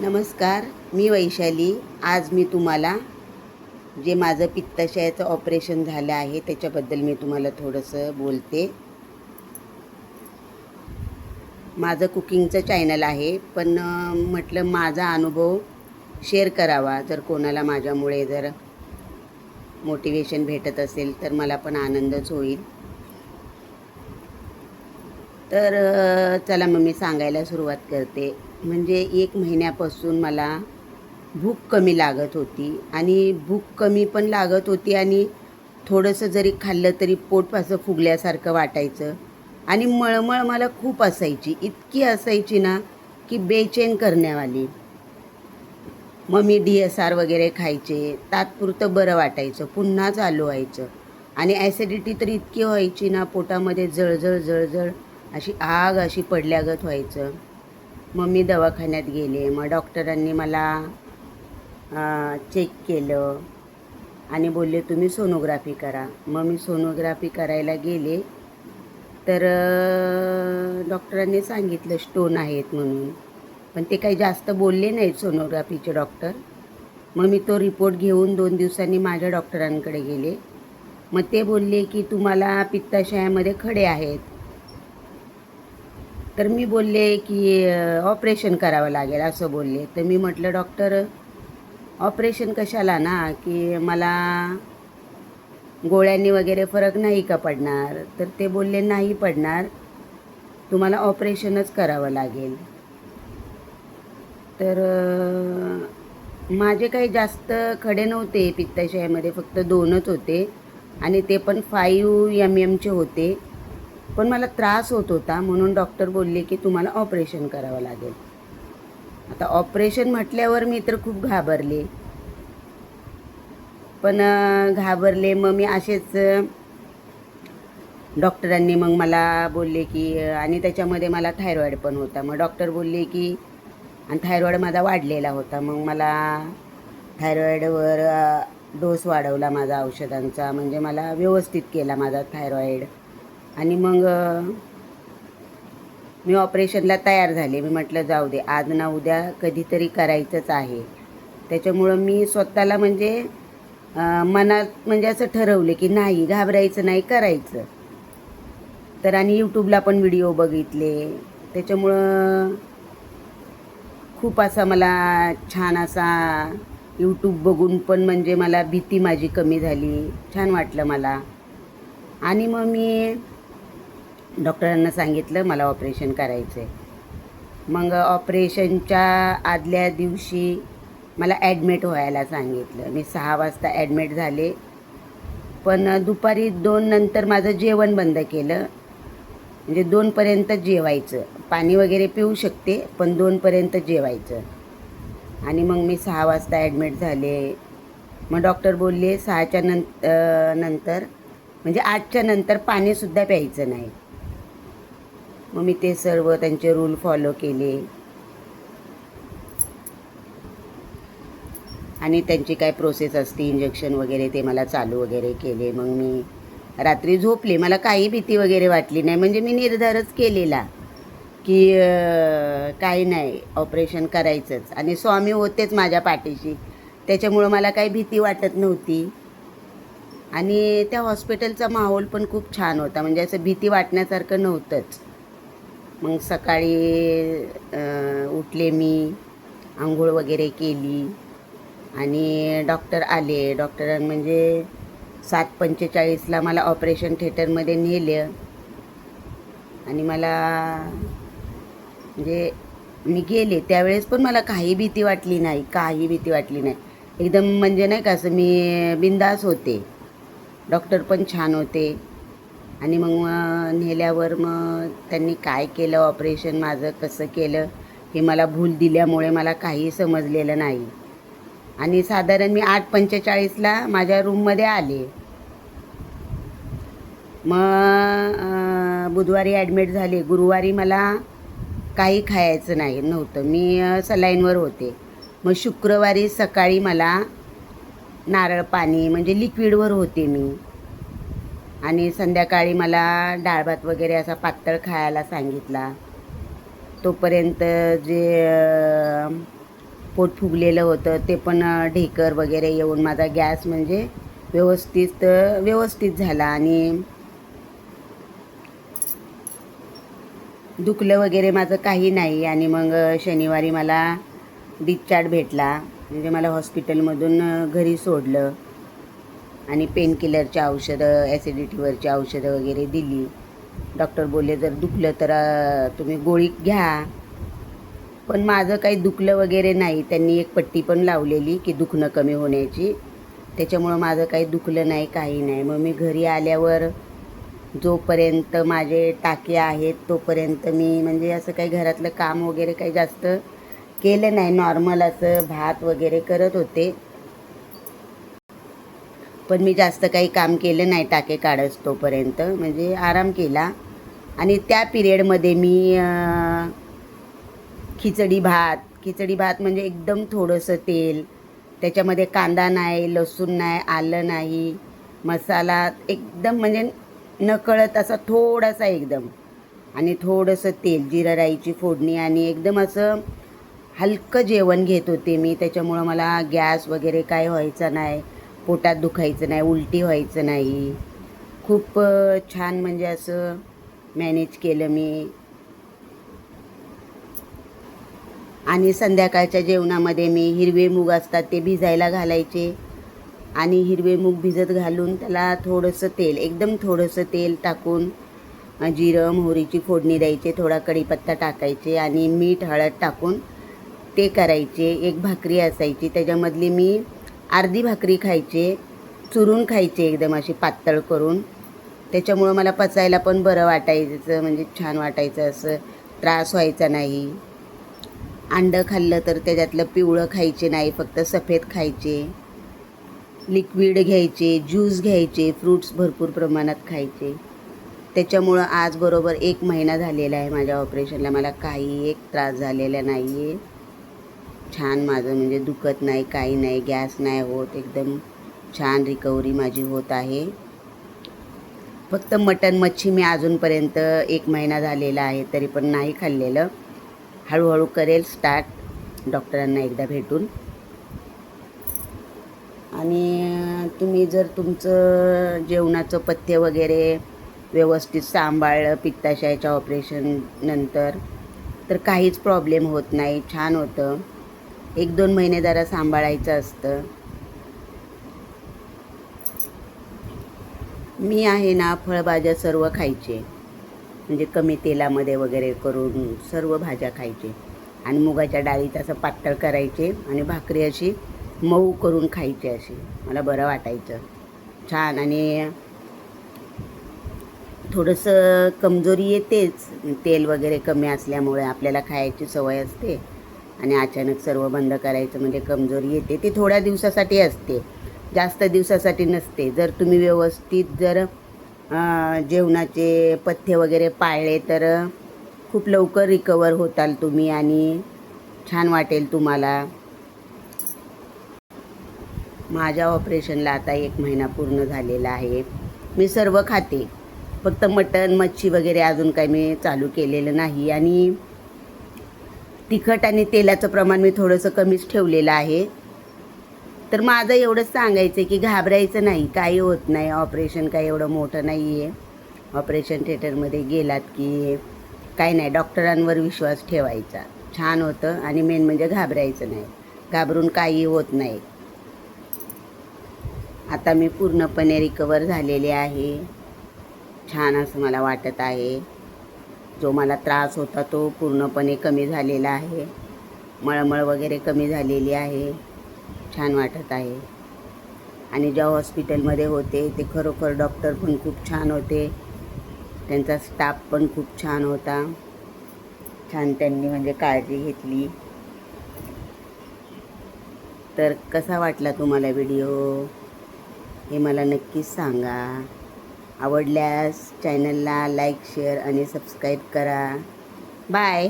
नमस्कार, मी वैशाली. आज मी तुम्हाला जे माझं पित्ताशयाचं ऑपरेशन झालं आहे त्याच्याबद्दल मी तुम्हाला थोडंसं बोलते. माझं कुकिंगचं चॅनल आहे, पण म्हटलं माझा अनुभव शेअर करावा. जर कोणाला माझ्यामुळे जर मोटिवेशन भेटत असेल तर मला पण आनंदच होईल. तर चला मग मी सांगायला सुरुवात करते. म्हणजे 1 महिन्यापासून मला भूक कमी लागत होती आणि भूक कमी पण लागत होती आणि थोडंसं जरी खाल्लं तरी पोट असं फुगल्यासारखं वाटायचं आणि मळमळ मला खूप असायची, इतकी असायची ना की बेचैन करण्यावाली. मग मी DSR वगैरे खायचे, तात्पुरतं बरं वाटायचं, पुन्हा चालू व्हायचं आणि ॲसिडिटी तर इतकी व्हायची ना, पोटामध्ये जळजळ जळजळ अशी आग अशी पडल्यागत व्हायचं. मग मी दवाखान्यात गेले. मग डॉक्टरांनी मला चेक केलं आणि बोलले तुम्ही सोनोग्राफी करा. मग मी सोनोग्राफी करायला गेले तर डॉक्टरांनी सांगितलं स्टोन आहेत म्हणून, पण ते काही जास्त बोलले नाहीत सोनोग्राफीचे डॉक्टर. मग मी तो रिपोर्ट घेऊन 2 दिवसांनी माझ्या डॉक्टरांकडे गेले. मग ते बोलले की तुम्हाला पित्ताशयामध्ये खडे आहेत. तर मी बोलले की ऑपरेशन करावं लागेल असं बोलले. तर मी म्हटलं डॉक्टर ऑपरेशन कशाला ना, की मला गोळ्यांनी वगैरे फरक नाही का पडणार? तर ते बोलले नाही पडणार, तुम्हाला ऑपरेशनच करावं लागेल. तर माझे काही जास्त खडे नव्हते पित्ताशयामध्ये, फक्त 2च होते आणि ते पण 5 mm होते. पण मला त्रास होत होता म्हणून डॉक्टर बोलले की तुम्हाला ऑपरेशन करावं लागेल. आता ऑपरेशन म्हटल्यावर मी तर खूप घाबरले. पण घाबरले मग मी असेच डॉक्टरांनी मग मला बोलले की आणि त्याच्यामध्ये मला थायरॉईड पण होता. मग डॉक्टर बोलले की आणि थायरॉईड माझा वाढलेला होता. मग मला थायरॉईडवर डोस वाढवला माझा औषधांचा, म्हणजे मला व्यवस्थित केला माझा थायरॉईड. आणि मग मी ऑपरेशनला तयार झाले. मी म्हटलं जाऊ दे, आज ना उद्या कधीतरी करायचंच आहे. त्याच्यामुळं मी स्वतःला म्हणजे मनात म्हणजे असं ठरवले की नाही घाबरायचं नाही, करायचं. तर आणि यूट्यूबला पण व्हिडिओ बघितले. त्याच्यामुळं खूप असा मला छान असा यूट्यूब बघून पण म्हणजे मला भीती माझी कमी झाली, छान वाटलं मला. आणि मग मी डॉक्टरांना सांगितलं मला ऑपरेशन करायचं आहे. मग ऑपरेशनच्या आदल्या दिवशी मला ॲडमिट व्हायला सांगितलं. मी 6 वाजता ॲडमिट झाले. पण दुपारी 2 नंतर माझं जेवण बंद केलं. म्हणजे 2पर्यंत जेवायचं, पाणी वगैरे पिऊ शकते पण 2पर्यंत जेवायचं. आणि मग मी 6 वाजता ॲडमिट झाले. मग डॉक्टर बोलले 6च्या नंतर म्हणजे 8च्या नंतर पाणीसुद्धा प्यायचं नाही. मग मी ते सर्व त्यांचे रूल फॉलो केले आणि त्यांची काय प्रोसेस असते इंजेक्शन वगैरे ते मला चालू वगैरे केले. मग मी रात्री झोपले. मला काही भीती वगैरे वाटली नाही, म्हणजे मी निर्धारच केलेला की काही नाही, ऑपरेशन करायचंच. आणि स्वामी होतेच माझ्या पाठीशी, त्याच्यामुळं मला काही भीती वाटत नव्हती. आणि त्या हॉस्पिटलचा माहोल पण खूप छान होता, म्हणजे असं भीती वाटण्यासारखं नव्हतंच. मग सकाळी उठले मी, आंघोळ वगैरे केली आणि डॉक्टर आले. डॉक्टरांनी म्हणजे 7:45ला मला ऑपरेशन थिएटरमध्ये नेलं आणि मला म्हणजे मी गेले त्यावेळेस पण मला काही भीती वाटली नाही, काही भीती वाटली नाही. एकदम म्हणजे नाही का असं मी बिंदास होते. डॉक्टर पण छान होते. आणि मग नेल्यावर मग त्यांनी काय केलं ऑपरेशन माझं कसं केलं हे मला भूल दिल्यामुळे मला काही समजलेलं नाही. आणि साधारण मी 8:45ला माझ्या रूममध्ये आले. मग बुधवारी ॲडमिट झाले. गुरुवारी मला काही खायचं नव्हतं, मी सलाईनवर होते. मग शुक्रवारी सकाळी मला नारळ पाणी म्हणजे लिक्विडवर होते मी. आणि संध्याकाळी मला डाळ भात वगैरे असा पातळ खायला सांगितला. तोपर्यंत जे पोट फुगलेलं होतं ते पण ढेकर वगैरे येऊन माझा गॅस म्हणजे व्यवस्थित झाला आणि दुखलं वगैरे माझं काही नाही. आणि मग शनिवारी मला डिस्चार्ज भेटला, म्हणजे मला हॉस्पिटलमधून घरी सोडलं आणि पेनकिलरची औषधं, ॲसिडिटीवरची औषधं वगैरे दिली. डॉक्टर बोलले जर दुखलं तर तुम्ही गोळी घ्या, पण माझं काही दुखलं वगैरे नाही. त्यांनी एक पट्टी पण लावलेली की दुखणं कमी होण्याची, त्याच्यामुळं माझं काही दुखलं नाही, काही नाही. मग मी घरी आल्यावर जोपर्यंत माझे टाके आहेत तोपर्यंत मी म्हणजे असं काही घरातलं काम वगैरे काही जास्त केलं नाही. नॉर्मल असं भात वगैरे करत होते, पण मी जास्त काही काम केलं नाही टाके काढत तोपर्यंत, म्हणजे आराम केला. आणि त्या पिरियडमध्ये मी खिचडी भात म्हणजे एकदम थोडंसं तेल, त्याच्यामध्ये कांदा नाही, लसूण नाही, आलं नाही, मसाला एकदम म्हणजे नकळत असा थोडासा एकदम, आणि थोडंसं तेल, जिरा राईची फोडणी, आणि एकदम असं हलकं जेवण घेत होते मी. त्याच्यामुळं मला गॅस वगैरे काय व्हायचा नाही, पोटात दुखायचं नाही, उलटी व्हायचं नाही. खूप छान म्हणजे असं मॅनेज केलं मी. आणि संध्याकाळच्या जेवणामध्ये मी हिरवे मूग असतात ते भिजायला घालायचे, आणि हिरवे मूग भिजत घालून त्याला थोडंसं तेल, एकदम थोडंसं तेल टाकून जिरं मोहरीची फोडणी द्यायचे, थोडा कढीपत्ता टाकायचे आणि मीठ हळद टाकून ते करायचे. एक भाकरी असायची, त्याच्यामधली मी अर्धी भाकरी खायचे, चुरून खायचे एकदम अशी पातळ करून. त्याच्यामुळं मला पचायला पण बरं वाटायचं, म्हणजे छान वाटायचं, असं त्रास व्हायचा नाही. अंडं खाल्लं तर त्याच्यातलं पिवळं खायचे नाही, फक्त सफेद खायचे. लिक्विड घ्यायचे, ज्यूस घ्यायचे, फ्रूट्स भरपूर प्रमाणात खायचे. त्याच्यामुळं आज बरोबर 1 महिना झालेला आहे माझ्या ऑपरेशनला. मला काही एक त्रास झालेला नाही आहे. छान माझं म्हणजे दुखत नाही, काही नाही, गॅस नाही होत, एकदम छान रिकव्हरी माझी होत आहे. फक्त मटण मच्छी मी अजूनपर्यंत 1 महिना झालेला आहे तरी पण नाही खाल्लेलं. हळूहळू करेल स्टार्ट डॉक्टरांना एकदा भेटून. आणि तुम्ही जर तुमचं जेवणाचं पथ्य वगैरे व्यवस्थित सांभाळलं पित्ताशयाच्या ऑपरेशन नंतर, तर काहीच प्रॉब्लेम होत नाही, छान होतं. 1-2 महिने जरा सांभाळायचं असतं. मी आहे ना फळभाज्या सर्व खायचे, म्हणजे कमी तेलामध्ये वगैरे करून सर्व भाज्या खायचे, आणि मुगाच्या डाळीत असं पातळ करायचे आणि भाकरी अशी मऊ करून खायची, अशी मला बरं वाटायचं छान. आणि थोडंसं कमजोरी येतेच, तेल वगैरे कमी असल्यामुळे आपल्याला खायची सवय असते, आणि अचानक सर्व बंद करायचं म्हणजे कमजोरी येते. ती थोड्या दिवसासाठी असते, जास्त दिवसासाठी नसते. जर तुम्ही व्यवस्थित जर जेवणाचे पथ्य वगैरे पाळले तर खूप लवकर रिकवर होताल तुम्ही, आणि छान वाटेल तुम्हाला. माझ्या ऑपरेशनला आता 1 महिना पूर्ण झालेला आहे. मी सर्व खाते, फक्त मटण मच्छी वगैरे अजून काही मी चालू केलेलं नाही. आणि तिखट आणि तेलाचं प्रमाण मी थोडंसं कमीच ठेवलेलं आहे. तर माझं एवढंच सांगायचं आहे की घाबरायचं नाही, काही होत नाही. ऑपरेशन काही एवढं मोठं नाही आहे. ऑपरेशन थिएटरमध्ये गेलात की काही नाही, डॉक्टरांवर विश्वास ठेवायचा, छान होतं. आणि मेन म्हणजे घाबरायचं नाही, घाबरून काही होत नाही. आता मी पूर्णपणे रिकवर झालेले आहे, छान असं मला वाटत आहे. जो मला त्रास होता तो पूर्णपणे कमी झालेला आहे, मळमळ वगैरे कमी झालेली आहे, छान वाटत आहे. आणि ज्या हॉस्पिटलमध्ये होते ते खरोखर डॉक्टर पण खूप छान होते, त्यांचा स्टाफ पण खूप छान होता, छान त्यांनी म्हणजे काळजी घेतली. तर कसा वाटला तुम्हाला व्हिडिओ हे मला नक्कीच सांगा. आवडल्यास चॅनलला लाईक शेअर आणि सबस्क्राईब करा. बाय.